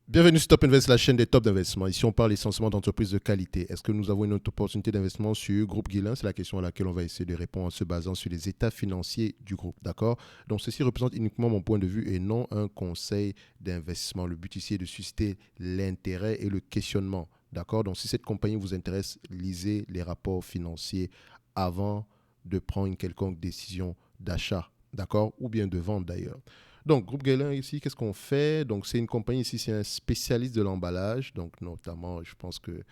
Bienvenue sur Top Invest, la chaîne des top d'investissement. Ici, on parle essentiellement d'entreprises de qualité. Est-ce que nous avons une autre opportunité d'investissement sur Groupe Guillain? C'est la question à laquelle on va essayer de répondre en se basant sur les états financiers du groupe. D'accord? Donc, ceci représente uniquement mon point de vue et non un conseil d'investissement. Le but ici est de susciter l'intérêt et le questionnement. D'accord? Donc, si cette compagnie vous intéresse, lisez les rapports financiers avant de prendre une quelconque décision d'achat. D'accord? Ou bien de vente d'ailleurs. Donc, Groupe Guélin ici, qu'est-ce qu'on fait? Donc, c'est une compagnie ici, c'est un spécialiste de l'emballage. Donc, notamment, je pense que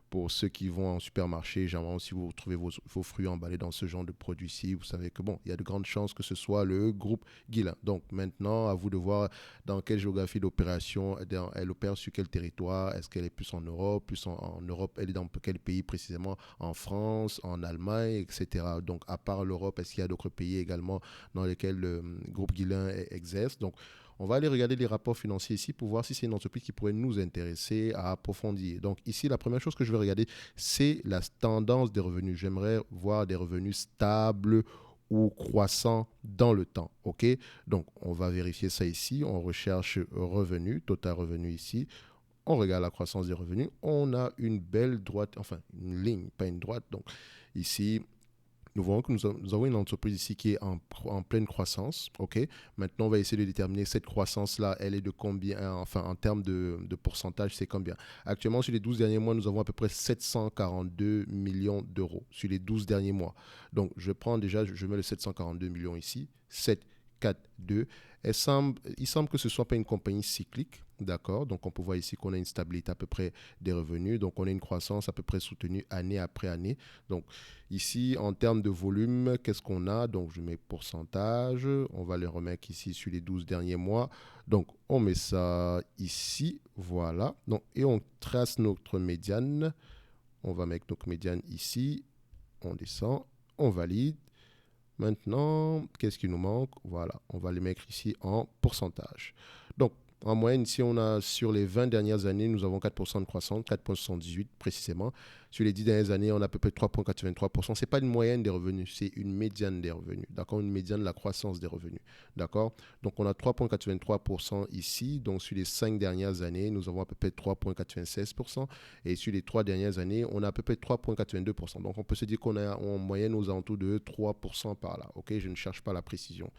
pour ceux qui vont en supermarché, généralement, si vous trouvez vos fruits emballés dans ce genre de produit-ci, vous savez que bon, il y a de grandes chances que ce soit le groupe Guillain. Donc, maintenant, à vous de voir dans quelle géographie d'opération elle opère sur quel territoire. Est-ce qu'elle est plus en Europe, en Europe, elle est dans quel pays précisément? En France, en Allemagne, etc. Donc, à part l'Europe, est-ce qu'il y a d'autres pays également dans lesquels le groupe Guillain exerce? Donc, on va aller regarder les rapports financiers ici pour voir si c'est une entreprise qui pourrait nous intéresser à approfondir. Donc ici, la première chose que je vais regarder, c'est la tendance des revenus. J'aimerais voir des revenus stables ou croissants dans le temps. OK? Donc on va vérifier ça ici. On recherche revenu, total revenu ici. On regarde la croissance des revenus. On a une belle droite, enfin une ligne, pas une droite. Donc ici, nous voyons que nous avons une entreprise ici qui est en pleine croissance. OK. Maintenant, on va essayer de déterminer cette croissance-là, elle est de combien, enfin, en termes de pourcentage, c'est combien. Actuellement, sur les 12 derniers mois, nous avons à peu près 742 millions d'euros sur les 12 derniers mois. Donc, je prends déjà, je mets le 742 millions ici, 7, 4, 2. Il semble que ce ne soit pas une compagnie cyclique, d'accord? Donc, on peut voir ici qu'on a une stabilité à peu près des revenus. Donc, on a une croissance à peu près soutenue année après année. Donc, ici, en termes de volume, qu'est-ce qu'on a? Donc, je mets pourcentage. On va les remettre ici sur les 12 derniers mois. Donc, on met ça ici. Voilà. Donc, et on trace notre médiane. On va mettre notre médiane ici. On descend. On valide. Maintenant, qu'est-ce qui nous manque? Voilà, on va les mettre ici en pourcentage. Donc, en moyenne, ici, on a sur les 20 dernières années, nous avons 4% de croissance, 4,78 précisément. Sur les 10 dernières années, on a à peu près 3,83%. Ce n'est pas une moyenne des revenus, c'est une médiane des revenus. D'accord? Une médiane de la croissance des revenus. D'accord? Donc, on a 3,83% ici. Donc, sur les 5 dernières années, nous avons à peu près 3,96%. Et sur les 3 dernières années, on a à peu près 3,82%. Donc, on peut se dire qu'on a en moyenne aux alentours de 3% par là. OK? Je ne cherche pas la précision.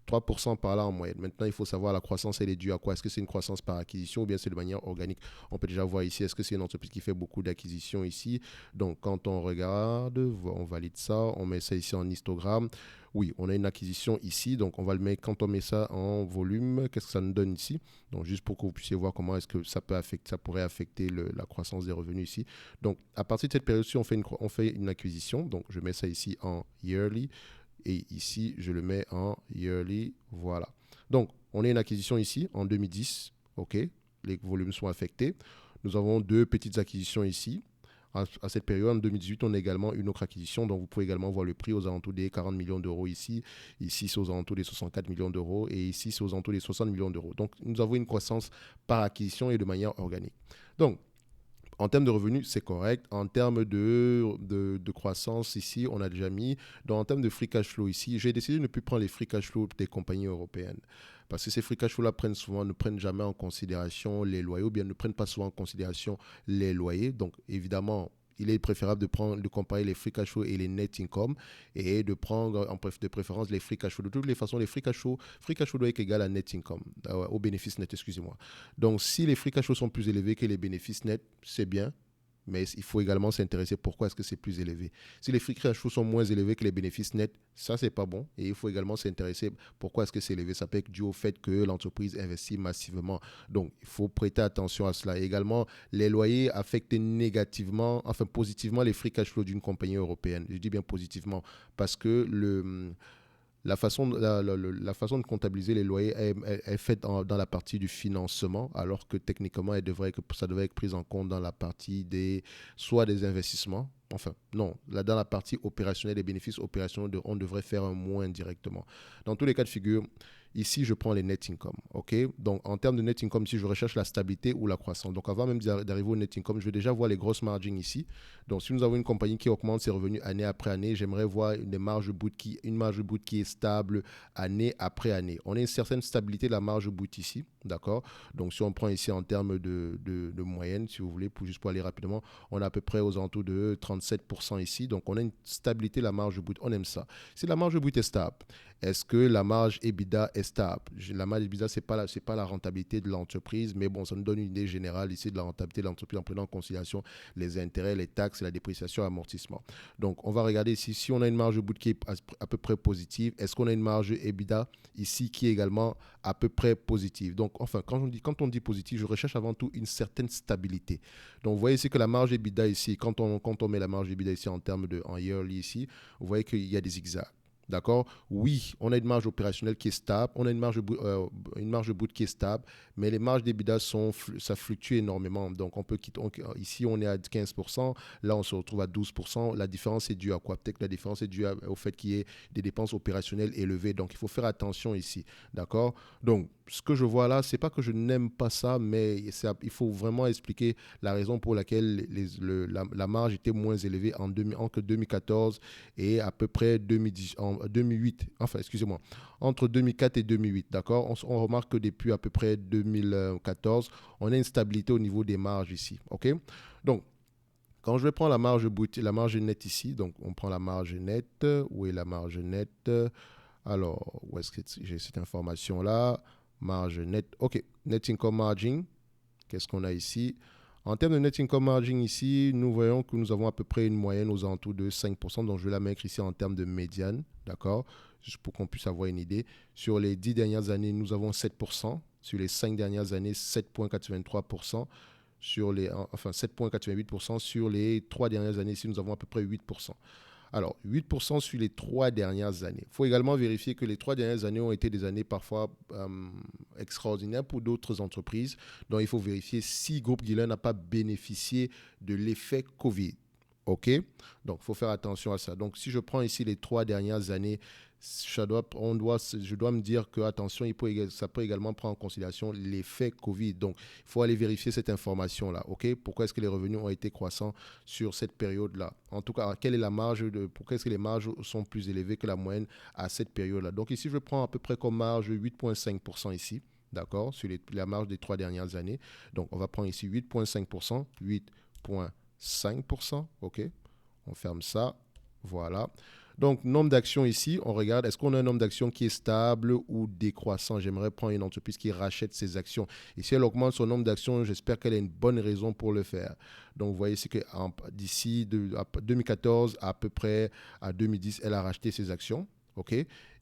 3% par là en moyenne. Maintenant, il faut savoir la croissance, elle est due à quoi? Est-ce que c'est une croissance par acquisition ou bien c'est de manière organique? On peut déjà voir ici, est-ce que c'est une entreprise qui fait beaucoup d'acquisitions ici? Donc, quand on regarde, on valide ça, on met ça ici en histogramme. Oui, on a une acquisition ici, donc on va le mettre, quand on met ça en volume, qu'est-ce que ça nous donne ici? Donc, juste pour que vous puissiez voir comment est-ce que ça peut affecter, ça pourrait affecter la croissance des revenus ici. Donc, à partir de cette période-ci, on fait une acquisition. Donc, je mets ça ici en yearly. Et ici, je le mets en yearly. Voilà. Donc, on a une acquisition ici en 2010. OK. Les volumes sont affectés. Nous avons deux petites acquisitions ici. À cette période, en 2018, on a également une autre acquisition. Donc, vous pouvez également voir le prix aux alentours des 40 millions d'euros ici. Ici, c'est aux alentours des 64 millions d'euros. Et ici, c'est aux alentours des 60 millions d'euros. Donc, nous avons une croissance par acquisition et de manière organique. Donc, en termes de revenus, c'est correct. En termes de croissance, ici, on a déjà mis. Donc, en termes de free cash flow, ici, j'ai décidé de ne plus prendre les free cash flow des compagnies européennes. Parce que ces free cash flow-là ne prennent jamais en considération les loyers, ou bien ne prennent pas souvent en considération les loyers. Donc, évidemment, il est préférable de comparer les free cash flow et les net income et de prendre de préférence les free cash flow. De toutes les façons, les free cash flow doit être égal à net income, au bénéfice net, excusez-moi. Donc, si les free cash flow sont plus élevés que les bénéfices nets, c'est bien. Mais il faut également s'intéresser pourquoi est-ce que c'est plus élevé. Si les free cash flow sont moins élevés que les bénéfices nets, ça, c'est pas bon. Et il faut également s'intéresser pourquoi est-ce que c'est élevé. Ça peut être dû au fait que l'entreprise investit massivement. Donc, il faut prêter attention à cela. Et également, les loyers affectent négativement, enfin positivement, les free cash flow d'une compagnie européenne. Je dis bien positivement parce que la façon de comptabiliser les loyers est faite dans la partie du financement, alors que techniquement, ça devrait être pris en compte dans la partie soit des investissements, enfin, non, là, dans la partie opérationnelle, des bénéfices opérationnels, on devrait faire un moins directement. Dans tous les cas de figure, ici, je prends les net income. OK? Donc, en termes de net income, si je recherche la stabilité ou la croissance. Donc, avant même d'arriver au net income, je vais déjà voir les grosses margins ici. Donc, si nous avons une compagnie qui augmente ses revenus année après année, j'aimerais voir une marge brute qui est stable année après année. On a une certaine stabilité de la marge brute ici. D'accord? Donc, si on prend ici en termes de moyenne, si vous voulez, juste pour aller rapidement, on est à peu près aux alentours de 37% ici. Donc, on a une stabilité, la marge brute. On aime ça. Si la marge brute est stable, est-ce que la marge EBITDA est stable? La marge EBITDA, c'est pas la rentabilité de l'entreprise, mais bon, ça nous donne une idée générale ici de la rentabilité de l'entreprise en prenant en considération les intérêts, les taxes, la dépréciation, amortissement. Donc, on va regarder ici si on a une marge brute qui est à peu près positive. Est-ce qu'on a une marge EBITDA ici qui est également à peu près positive? Donc, enfin, quand on dit positive, je recherche avant tout une certaine stabilité. Donc, vous voyez ici que la marge EBITDA ici, quand on met la marge EBITDA ici en yearly ici, vous voyez qu'il y a des zigzags. D'accord? Oui, on a une marge opérationnelle qui est stable, on a une marge brute qui est stable, mais les marges d'EBITDA ça fluctue énormément. Donc, ici, on est à 15%, là, on se retrouve à 12%. La différence est due à quoi? Peut-être que la différence est due au fait qu'il y ait des dépenses opérationnelles élevées. Donc, il faut faire attention ici. D'accord? Donc, ce que je vois là, c'est pas que je n'aime pas ça, mais il faut vraiment expliquer la raison pour laquelle la marge était moins élevée entre 2014 et à peu près 2008. Enfin, excusez-moi, entre 2004 et 2008. D'accord? On remarque que depuis à peu près 2014, on a une stabilité au niveau des marges ici. OK? Donc, quand je vais prendre la marge brute, la marge nette ici, donc on prend la marge nette. Où est la marge nette? Alors, où est-ce que j'ai cette information-là? Marge nette. OK. Net income margin. Qu'est-ce qu'on a ici? En termes de net income margin ici, nous voyons que nous avons à peu près une moyenne aux alentours de 5%. Donc, je vais la mettre ici en termes de médiane. D'accord? Juste pour qu'on puisse avoir une idée. Sur les 10 dernières années, nous avons 7%. Sur les 5 dernières années, 7,83%. Enfin, 7,88%. Sur les 3 dernières années, ici, nous avons à peu près 8%. Alors, 8% sur les 3 dernières années. Il faut également vérifier que les 3 dernières années ont été des années parfois extraordinaires pour d'autres entreprises. Donc, il faut vérifier si Groupe Guillain n'a pas bénéficié de l'effet Covid. OK? Donc, il faut faire attention à ça. Donc, si je prends ici les 3 dernières années, je dois me dire que, attention, ça peut également prendre en considération l'effet Covid. Donc, il faut aller vérifier cette information-là. OK? Pourquoi est-ce que les revenus ont été croissants sur cette période-là? En tout cas, quelle est la marge pourquoi est-ce que les marges sont plus élevées que la moyenne à cette période-là? Donc, ici, je prends à peu près comme marge 8,5% ici. D'accord? Sur la marge des 3 dernières années. Donc, on va prendre ici 8,5%. 8,5%. OK? On ferme ça. Voilà. Donc, nombre d'actions ici, on regarde, est-ce qu'on a un nombre d'actions qui est stable ou décroissant? J'aimerais prendre une entreprise qui rachète ses actions. Et si elle augmente son nombre d'actions, j'espère qu'elle a une bonne raison pour le faire. Donc, vous voyez ici que d'ici 2014 à peu près à 2010, elle a racheté ses actions. OK?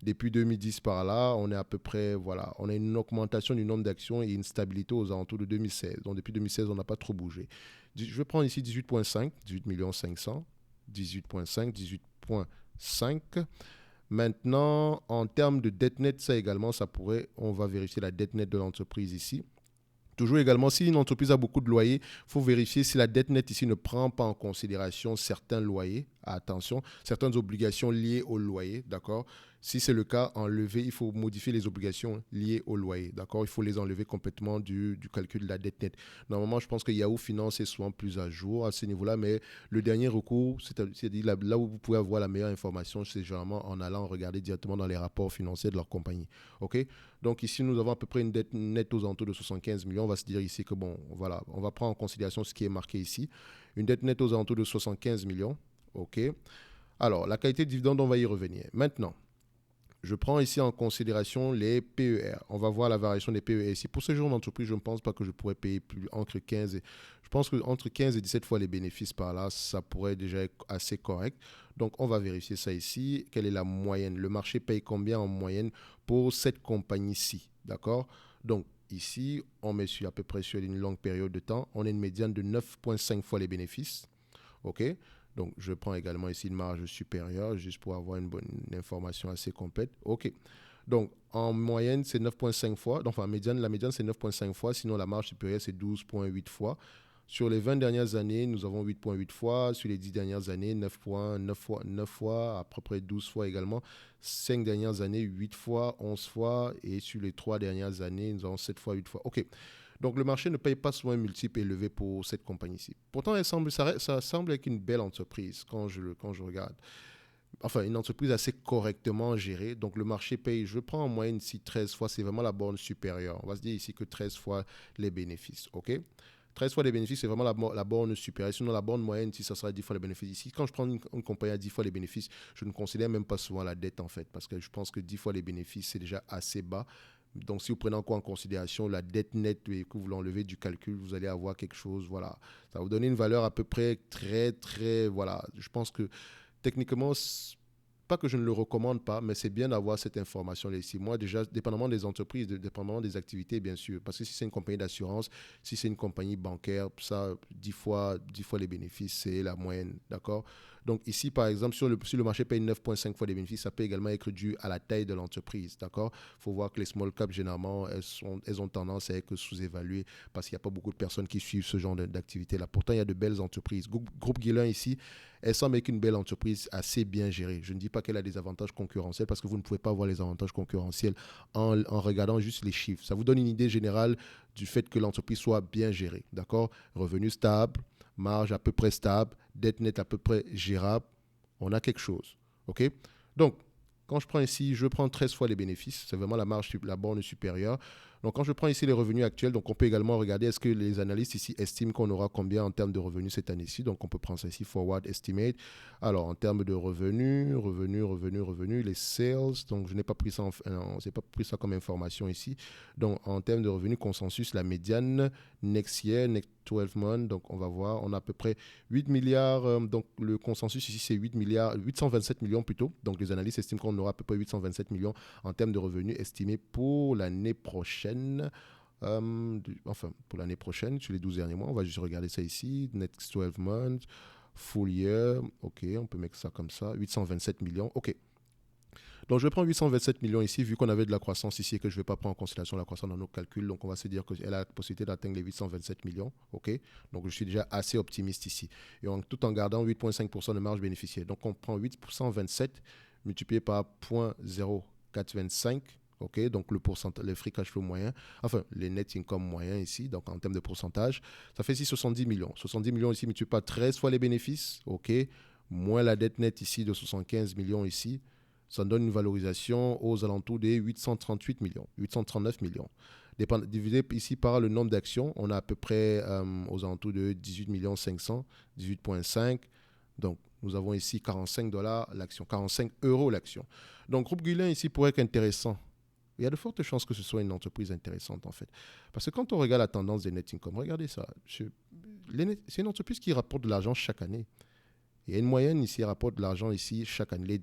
Depuis 2010 par là, on est à peu près, voilà, on a une augmentation du nombre d'actions et une stabilité aux alentours de 2016. Donc, depuis 2016, on n'a pas trop bougé. Je vais prendre ici 18,5, 18 500, 18,5, 18,5. Maintenant, en termes de dette nette, ça également, on va vérifier la dette nette de l'entreprise ici. Toujours également, si une entreprise a beaucoup de loyers, il faut vérifier si la dette nette ici ne prend pas en considération certains loyers. Attention, certaines obligations liées au loyer, d'accord? Si c'est le cas, il faut modifier les obligations liées au loyer, d'accord? Il faut les enlever complètement du calcul de la dette nette. Normalement, je pense que Yahoo Finance est souvent plus à jour à ce niveau-là, mais le dernier recours, c'est-à-dire là où vous pouvez avoir la meilleure information, c'est généralement en allant regarder directement dans les rapports financiers de leur compagnie, ok? Donc ici, nous avons à peu près une dette nette aux alentours de 75 millions. On va se dire ici que, bon, voilà, on va prendre en considération ce qui est marqué ici. Une dette nette aux alentours de 75 millions. OK. Alors, la qualité de dividende, on va y revenir. Maintenant, je prends ici en considération les PER. On va voir la variation des PER ici. Pour ce genre d'entreprise, je ne pense pas que je pourrais payer plus entre 15 et... Je pense qu'entre 15 et 17 fois les bénéfices par là, ça pourrait déjà être assez correct. Donc, on va vérifier ça ici. Quelle est la moyenne? Le marché paye combien en moyenne pour cette compagnie-ci? D'accord? Donc, ici, on met à peu près sur une longue période de temps. On a une médiane de 9,5 fois les bénéfices. OK? Donc, je prends également ici une marge supérieure, juste pour avoir une information assez complète. OK. Donc, en moyenne, c'est 9,5 fois. Donc, la médiane, c'est 9,5 fois. Sinon, la marge supérieure, c'est 12,8 fois. Sur les 20 dernières années, nous avons 8,8 fois. Sur les 10 dernières années, 9 fois, à peu près 12 fois également. 5 dernières années, 8 fois, 11 fois. Et sur les 3 dernières années, nous avons 7 fois, 8 fois. OK. Donc, le marché ne paye pas souvent un multiple élevé pour cette compagnie-ci. Pourtant, ça semble être une belle entreprise quand je regarde. enfin, une entreprise assez correctement gérée. Donc, le marché paye, je prends en moyenne ici 13 fois, c'est vraiment la borne supérieure. On va se dire ici que 13 fois les bénéfices, OK? 13 fois les bénéfices, c'est vraiment la borne supérieure. Sinon, la borne moyenne, ici, ça sera 10 fois les bénéfices. Ici, quand je prends une compagnie à 10 fois les bénéfices, je ne considère même pas souvent la dette, en fait, parce que je pense que 10 fois les bénéfices, c'est déjà assez bas. Donc, si vous prenez encore en considération la dette nette et que vous l'enlevez du calcul, vous allez avoir quelque chose, voilà. Ça va vous donner une valeur à peu près très, très, voilà. Je pense que techniquement, pas que je ne le recommande pas, mais c'est bien d'avoir cette information-là ici. Moi, déjà, dépendamment des entreprises, dépendamment des activités, bien sûr. Parce que si c'est une compagnie d'assurance, si c'est une compagnie bancaire, ça, 10 fois les bénéfices, c'est la moyenne. D'accord? Donc ici, par exemple, si le marché paye 9,5 fois les bénéfices, ça peut également être dû à la taille de l'entreprise. D'accord? Il faut voir que les small caps, généralement, elles ont tendance à être sous-évaluées parce qu'il n'y a pas beaucoup de personnes qui suivent ce genre d'activité-là. Pourtant, il y a de belles entreprises. Groupe Guillain ici, elle semble être une belle entreprise assez bien gérée. Je ne dis pas qu'elle a des avantages concurrentiels parce que vous ne pouvez pas voir les avantages concurrentiels en regardant juste les chiffres. Ça vous donne une idée générale du fait que l'entreprise soit bien gérée. D'accord? Revenu stable, marge à peu près stable, dette nette à peu près gérable. On a quelque chose. OK? Donc, quand je prends ici, je prends 13 fois les bénéfices. C'est vraiment la marge, la borne supérieure. Donc, quand je prends ici les revenus actuels, donc on peut également regarder est-ce que les analystes ici estiment qu'on aura combien en termes de revenus cette année-ci. Donc, on peut prendre ça ici, forward estimate. Alors, en termes de revenus, les sales. Donc, je n'ai pas pris ça, pas pris ça comme information ici. Donc, en termes de revenus, consensus, la médiane, next year, next 12 months. Donc, on va voir, on a à peu près 8 milliards. Donc, le consensus ici, c'est 8 milliards, 827 millions plutôt. Donc, les analystes estiment qu'on aura à peu près 827 millions en termes de revenus estimés pour l'année prochaine. Enfin, pour l'année prochaine, sur les 12 derniers mois, on va juste regarder ça ici. Next 12 months, full year. OK, on peut mettre ça comme ça. 827 millions. OK. Donc, je prends 827 millions ici, vu qu'on avait de la croissance ici et que je ne vais pas prendre en considération la croissance dans nos calculs. Donc, on va se dire qu'elle a la possibilité d'atteindre les 827 millions. OK. Donc, je suis déjà assez optimiste ici. Et tout en gardant 8,5% de marge bénéficiaire. Donc, on prend 827 multiplié par 0,0425. OK, donc le pourcentage, les free cash flow moyens, enfin les net income moyens ici, donc en termes de pourcentage, ça fait ici 70 millions. 70 millions ici multiplié par 13 fois les bénéfices, OK, moins la dette nette ici de 75 millions ici, ça donne une valorisation aux alentours des 838 millions, 839 millions. Divisé ici par le nombre d'actions, on a à peu près aux alentours de 18 500, 18,5. Donc, nous avons ici 45 $ l'action, 45 € l'action. Donc, Groupe Guillain ici pourrait être intéressant. Il y a de fortes chances que ce soit une entreprise intéressante, en fait. Parce que quand on regarde la tendance des net income, regardez ça. C'est une entreprise qui rapporte de l'argent chaque année. Il y a une moyenne ici, elle rapporte de l'argent ici chaque année.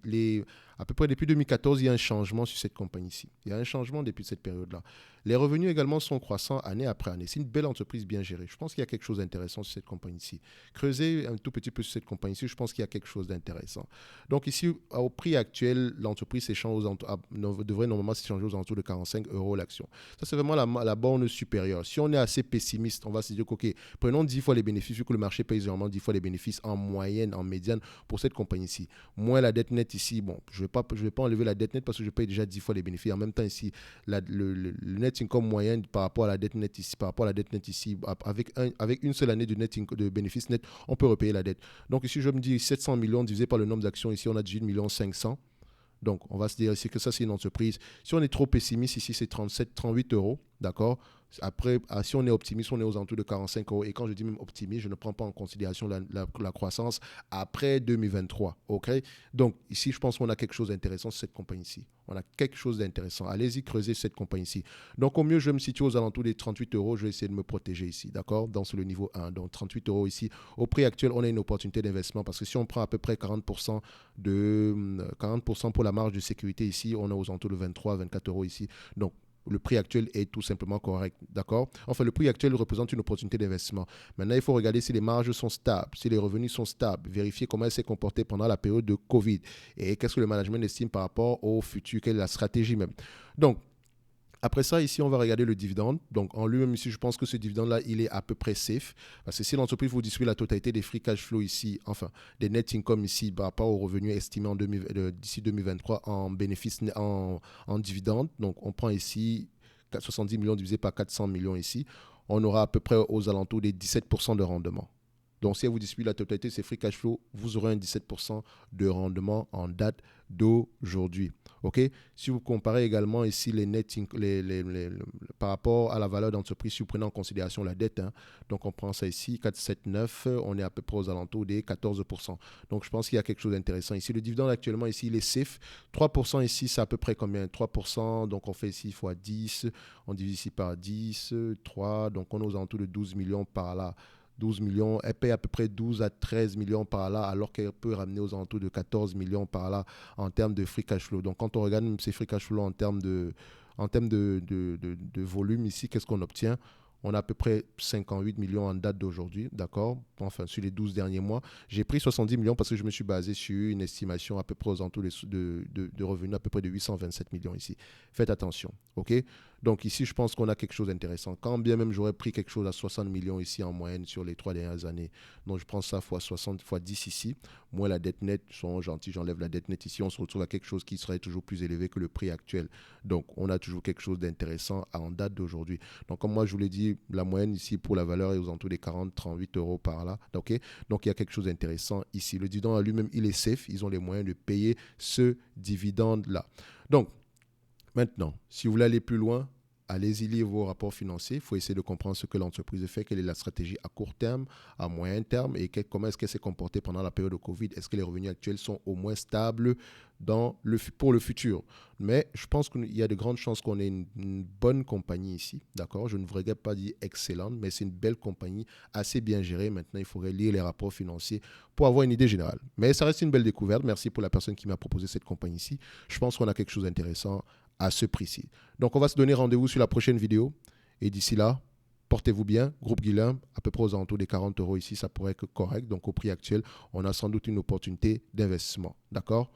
À peu près depuis 2014, il y a un changement sur cette compagnie-ci. Il y a un changement depuis cette période-là. Les revenus également sont croissants année après année. C'est une belle entreprise bien gérée. Je pense qu'il y a quelque chose d'intéressant sur cette compagnie-ci. Creusez un tout petit peu sur cette compagnie-ci, je pense qu'il y a quelque chose d'intéressant. Donc ici, au prix actuel, l'entreprise devrait normalement s'échanger aux alentours de 45 € l'action. Ça, c'est vraiment la borne supérieure. Si on est assez pessimiste, on va se dire OK, prenons 10 fois les bénéfices, vu que le marché paye généralement 10 fois les bénéfices en moyenne, en médiane pour cette compagnie-ci. Moins la dette nette ici, bon, je ne vais pas enlever la dette nette parce que je paye déjà 10 fois les bénéfices. En même temps, ici, le net income moyenne par rapport à la dette nette ici, avec une seule année de bénéfices net, on peut repayer la dette. Donc ici, je me dis 700 millions divisé par le nombre d'actions. Ici, on a 18 500 000. Donc, on va se dire ici que ça, c'est une entreprise. Si on est trop pessimiste, ici, c'est 37, 38 €. D'accord? Après, si on est optimiste, on est aux alentours de 45 €. Et quand je dis même optimiste, je ne prends pas en considération la croissance après 2023. OK? Donc, ici, je pense qu'on a quelque chose d'intéressant sur cette compagnie-ci. On a quelque chose d'intéressant. Allez-y, creusez cette compagnie-ci. Donc, au mieux, je vais me situer aux alentours des 38 €. Je vais essayer de me protéger ici. D'accord? Dans le niveau 1. Donc, 38 € ici. Au prix actuel, on a une opportunité d'investissement parce que si on prend à peu près 40% pour la marge de sécurité ici, on est aux alentours de 23, 24 € ici. Donc, le prix actuel est tout simplement correct. D'accord? Enfin, le prix actuel représente une opportunité d'investissement. Maintenant, il faut regarder si les marges sont stables, si les revenus sont stables, vérifier comment elle s'est comportée pendant la période de Covid et qu'est-ce que le management estime par rapport au futur, quelle est la stratégie même. Donc, après ça, ici, on va regarder le dividende. Donc, en lui-même, ici, je pense que ce dividende-là, il est à peu près safe. Parce que si l'entreprise vous distribue la totalité des free cash flow ici, enfin, des net income ici, par rapport aux revenus estimés d'ici 2023 en bénéfice, en dividende, donc on prend ici 70 millions divisé par 400 millions ici, on aura à peu près aux alentours des 17% de rendement. Donc, si elle vous distribue la totalité de ses free cash flow, vous aurez un 17% de rendement en date d'aujourd'hui. OK? Si vous comparez également ici les net par rapport à la valeur d'entreprise, si vous prenez en considération la dette, hein, donc on prend ça ici, 479, on est à peu près aux alentours des 14%. Donc je pense qu'il y a quelque chose d'intéressant ici. Le dividende actuellement ici, il est safe. 3% ici, c'est à peu près combien? 3%, donc on fait ici fois 10, on divise ici par 10, 3, donc on est aux alentours de 12 millions par là. 12 millions, elle paye à peu près 12 à 13 millions par là, alors qu'elle peut ramener aux alentours de 14 millions par là en termes de free cash flow. Donc, quand on regarde ces free cash flow en termes de volume ici, qu'est-ce qu'on obtient? On a à peu près 58 millions en date d'aujourd'hui, d'accord? Enfin, sur les 12 derniers mois. J'ai pris 70 millions parce que je me suis basé sur une estimation à peu près aux alentours de revenus à peu près de 827 millions ici. Faites attention, ok? Donc ici, je pense qu'on a quelque chose d'intéressant. Quand bien même j'aurais pris quelque chose à 60 millions ici en moyenne sur les 3 dernières années. Donc je prends ça fois 60, fois 10 ici. Moi, la dette nette, sont gentils, j'enlève la dette nette ici. On se retrouve à quelque chose qui serait toujours plus élevé que le prix actuel. Donc on a toujours quelque chose d'intéressant en date d'aujourd'hui. Donc comme moi, je vous l'ai dit, la moyenne ici pour la valeur est aux alentours des 40-38 euros par là. Okay? Donc il y a quelque chose d'intéressant ici. Le dividende à lui-même, il est safe. Ils ont les moyens de payer ce dividende-là. Donc, maintenant, si vous voulez aller plus loin, allez-y lire vos rapports financiers. Il faut essayer de comprendre ce que l'entreprise fait, quelle est la stratégie à court terme, à moyen terme et comment est-ce qu'elle s'est comportée pendant la période de Covid. Est-ce que les revenus actuels sont au moins stables pour le futur? Mais je pense qu'il y a de grandes chances qu'on ait une bonne compagnie ici. D'accord? Je ne voudrais pas dire excellente, mais c'est une belle compagnie, assez bien gérée. Maintenant, il faudrait lire les rapports financiers pour avoir une idée générale. Mais ça reste une belle découverte. Merci pour la personne qui m'a proposé cette compagnie ici. Je pense qu'on a quelque chose d'intéressant à ce prix-ci. Donc, on va se donner rendez-vous sur la prochaine vidéo. Et d'ici là, portez-vous bien. Groupe Guillain, à peu près aux alentours des 40 euros ici, ça pourrait être correct. Donc, au prix actuel, on a sans doute une opportunité d'investissement. D'accord?